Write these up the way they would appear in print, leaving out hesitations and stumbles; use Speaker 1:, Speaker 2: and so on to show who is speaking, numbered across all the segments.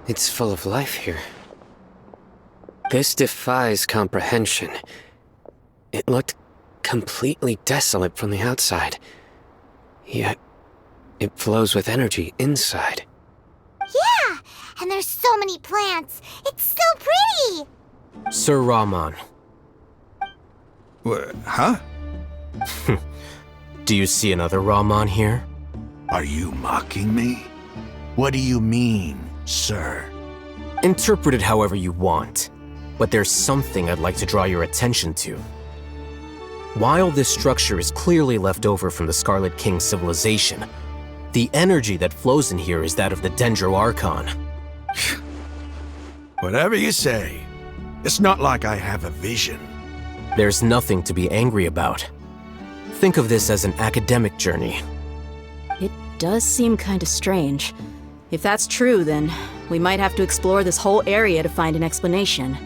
Speaker 1: It's full of life here. This defies comprehension. It looked completely desolate from the outside. Yet, it flows with energy inside.
Speaker 2: Yeah! And there's so many plants! It's so pretty!
Speaker 3: Sir Rahman.
Speaker 4: Huh?
Speaker 3: Do you see another Rahman here?
Speaker 4: Are you mocking me? What do you mean, sir?
Speaker 3: Interpret it however you want, but there's something I'd like to draw your attention to. While this structure is clearly left over from the Scarlet King's civilization, the energy that flows in here is that of the Dendro Archon.
Speaker 4: Whatever you say. It's not like I have a vision.
Speaker 3: There's nothing to be angry about. Think of this as an academic journey.
Speaker 5: It does seem kinda strange. If that's true, then we might have to explore this whole area to find an explanation.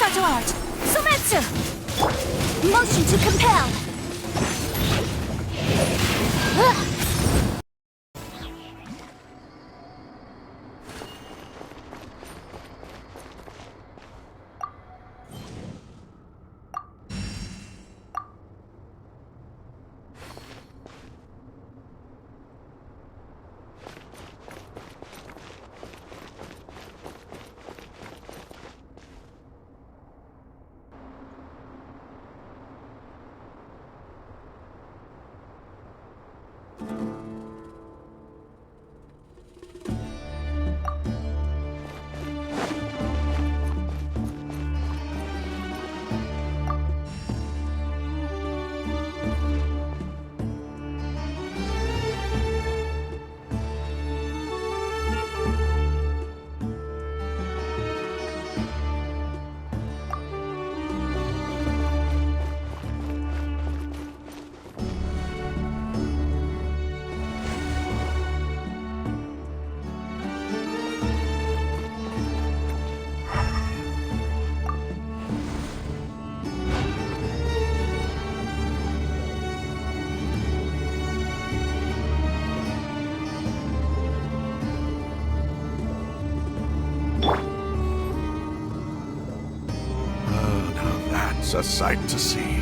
Speaker 2: Subtle art! Sumetsu! Motion to compel! Ugh.
Speaker 4: A sight to see.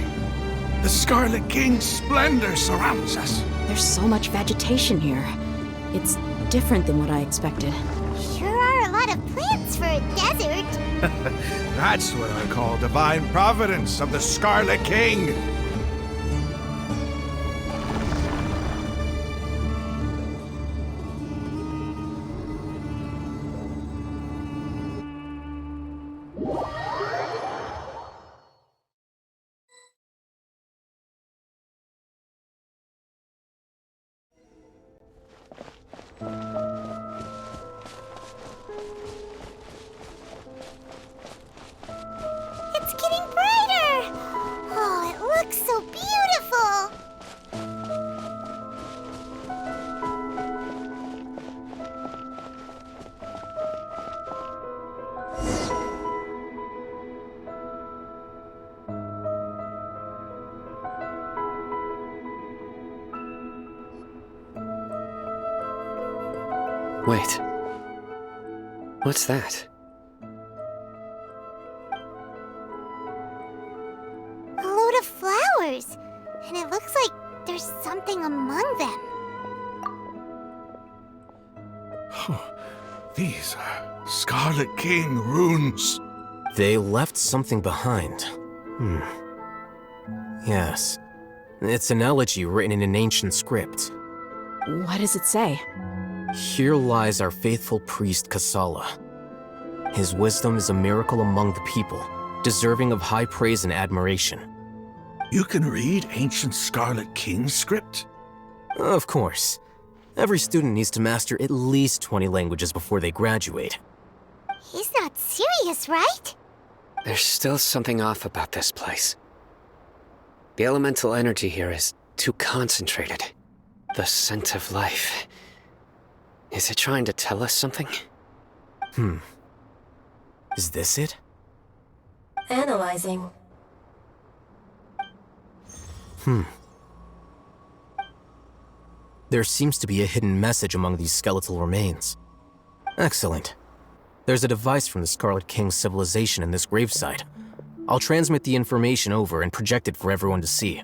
Speaker 4: The Scarlet King's splendor surrounds us.
Speaker 5: There's so much vegetation here. It's different than what I expected.
Speaker 2: Sure are a lot of plants for a desert.
Speaker 4: That's what I call divine providence of the Scarlet King.
Speaker 2: It's getting brighter! Oh, it looks so beautiful!
Speaker 1: Wait. What's that?
Speaker 2: A load of flowers, and it looks like there's something among them.
Speaker 4: These are Scarlet King runes.
Speaker 3: They left something behind. Yes. It's an elegy written in an ancient script.
Speaker 5: What does it say?
Speaker 3: Here lies our faithful priest Kasala. His wisdom is a miracle among the people, deserving of high praise and admiration.
Speaker 4: You can read ancient Scarlet King script?
Speaker 3: Of course. Every student needs to master at least 20 languages before they graduate.
Speaker 2: He's not serious, right?
Speaker 1: There's still something off about this place. The elemental energy here is too concentrated. The scent of life. Is it trying to tell us something?
Speaker 3: Is this it?
Speaker 6: Analyzing.
Speaker 3: There seems to be a hidden message among these skeletal remains. Excellent. There's a device from the Scarlet King's civilization in this gravesite. I'll transmit the information over and project it for everyone to see.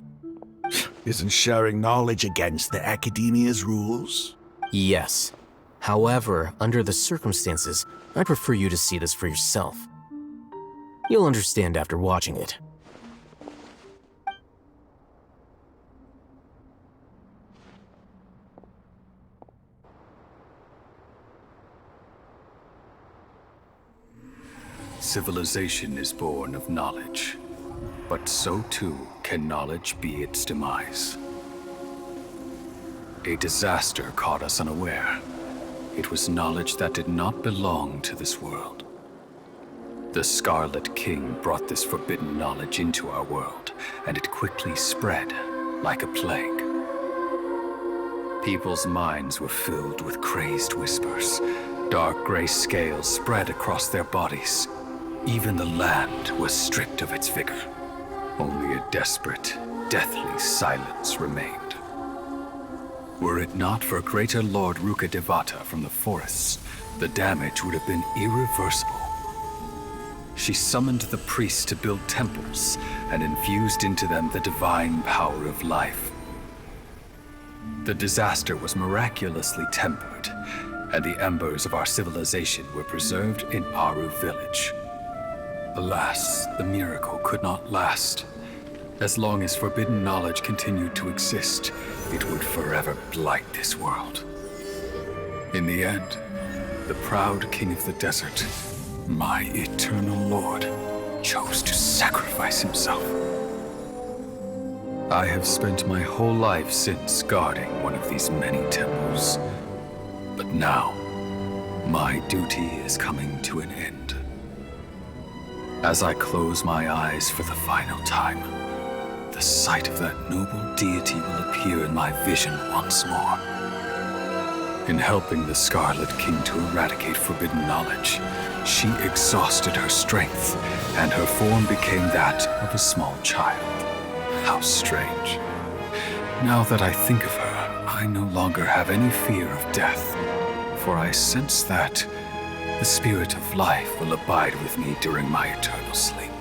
Speaker 4: Isn't sharing knowledge against the Academia's rules?
Speaker 3: Yes. However, under the circumstances, I prefer you to see this for yourself. You'll understand after watching it.
Speaker 7: Civilization is born of knowledge, but so too can knowledge be its demise. A disaster caught us unaware. It was knowledge that did not belong to this world. The Scarlet King brought this forbidden knowledge into our world, and it quickly spread like a plague. People's minds were filled with crazed whispers. Dark gray scales spread across their bodies. Even the land was stripped of its vigor. Only a desperate, deathly silence remained. Were it not for greater Lord Rukkhadevata from the forests, the damage would have been irreversible. She summoned the priests to build temples and infused into them the divine power of life. The disaster was miraculously tempered, and the embers of our civilization were preserved in Aru village. Alas, the miracle could not last. As long as forbidden knowledge continued to exist, it would forever blight this world. In the end, the proud king of the desert, my eternal lord, chose to sacrifice himself. I have spent my whole life since guarding one of these many temples. But now, my duty is coming to an end. As I close my eyes for the final time, the sight of that noble deity will appear in my vision once more. In helping the Scarlet King to eradicate forbidden knowledge, she exhausted her strength, and her form became that of a small child. How strange. Now that I think of her, I no longer have any fear of death, for I sense that the spirit of life will abide with me during my eternal sleep.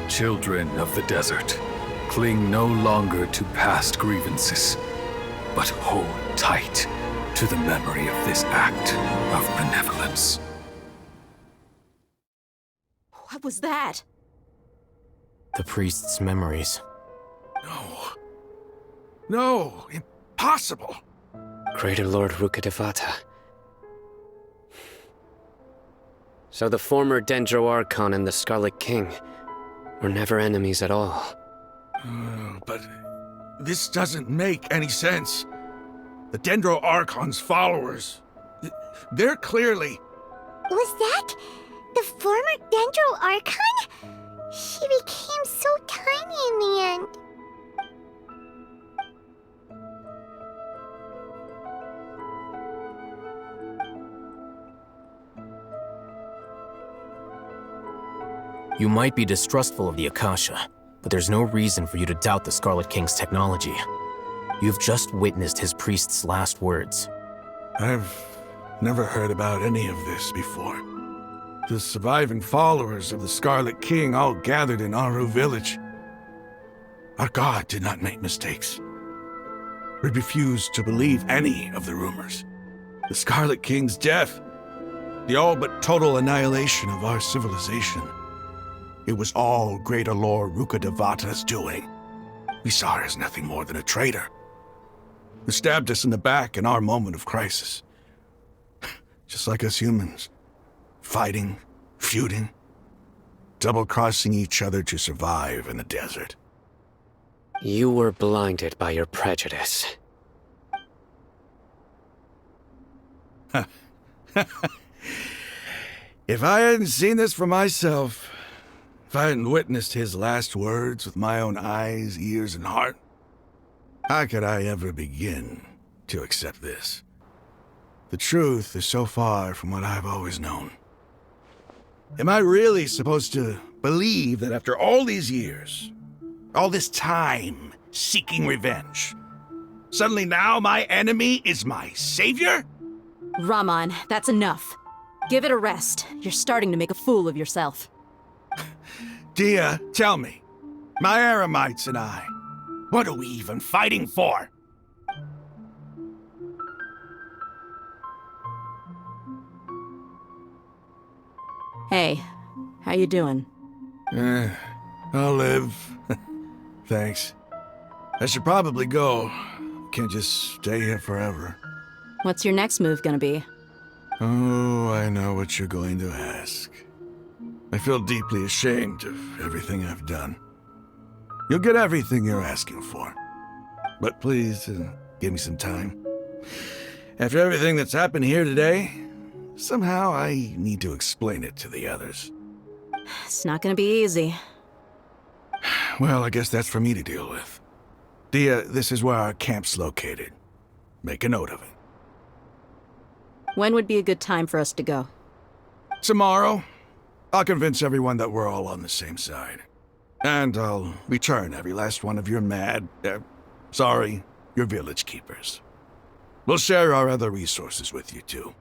Speaker 7: Children of the desert, cling no longer to past grievances, but hold tight to the memory of this act of benevolence.
Speaker 5: What was that?
Speaker 3: The priest's memories.
Speaker 4: No, impossible.
Speaker 1: Greater Lord Rukkhadevata. So the former Dendro Archon and the Scarlet King were never enemies at all.
Speaker 4: But this doesn't make any sense. The Dendro Archon's followers, they're clearly...
Speaker 2: Was that the former Dendro Archon? She became so tiny in the end.
Speaker 3: You might be distrustful of the Akasha, but there's no reason for you to doubt the Scarlet King's technology. You've just witnessed his priest's last words.
Speaker 4: I've never heard about any of this before. The surviving followers of the Scarlet King all gathered in Aru village. Our god did not make mistakes. We refused to believe any of the rumors. The Scarlet King's death, the all but total annihilation of our civilization. It was all Greater Lord Rukkhadevata's doing. We saw her as nothing more than a traitor, who stabbed us in the back in our moment of crisis. Just like us humans. Fighting, feuding, double-crossing each other to survive in the desert.
Speaker 1: You were blinded by your prejudice.
Speaker 4: If I hadn't seen this for myself, if I hadn't witnessed his last words with my own eyes, ears, and heart, how could I ever begin to accept this? The truth is so far from what I've always known. Am I really supposed to believe that after all these years, all this time seeking revenge, suddenly now my enemy is my savior?
Speaker 5: Raman, that's enough. Give it a rest. You're starting to make a fool of yourself.
Speaker 4: Dia, tell me, my Aramites and I, what are we even fighting for?
Speaker 5: Hey, how you doing?
Speaker 4: I'll live. Thanks. I should probably go. Can't just stay here forever.
Speaker 5: What's your next move gonna be?
Speaker 4: Oh, I know what you're going to ask. I feel deeply ashamed of everything I've done. You'll get everything you're asking for. But please, give me some time. After everything that's happened here today, somehow I need to explain it to the others.
Speaker 5: It's not gonna be easy.
Speaker 4: Well, I guess that's for me to deal with. Dia, this is where our camp's located. Make a note of it.
Speaker 5: When would be a good time for us to go?
Speaker 4: Tomorrow, I'll convince everyone that we're all on the same side. And I'll return every last one of your your village keepers. We'll share our other resources with you, too.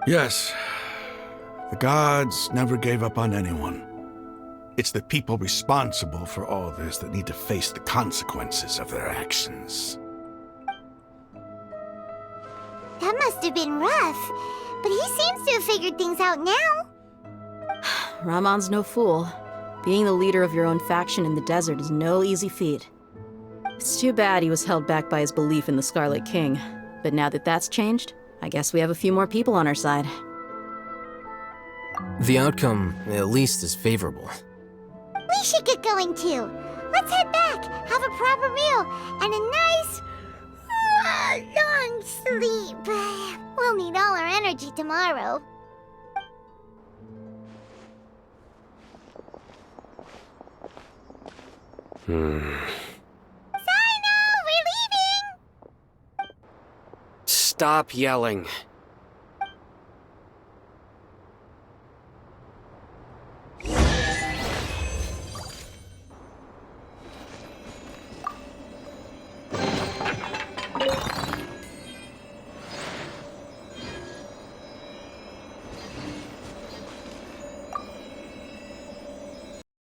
Speaker 4: Yes, the gods never gave up on anyone. It's the people responsible for all this that need to face the consequences of their actions.
Speaker 2: That must have been rough, but he seems to have figured things out now.
Speaker 5: Ramon's no fool. Being the leader of your own faction in the desert is no easy feat. It's too bad he was held back by his belief in the Scarlet King. But now that that's changed, I guess we have a few more people on our side.
Speaker 3: The outcome, at least, is favorable.
Speaker 2: We should get going too. Let's head back, have a proper meal, and a nice, long sleep. We'll need all our energy tomorrow. Sino, we're leaving!
Speaker 1: Stop yelling.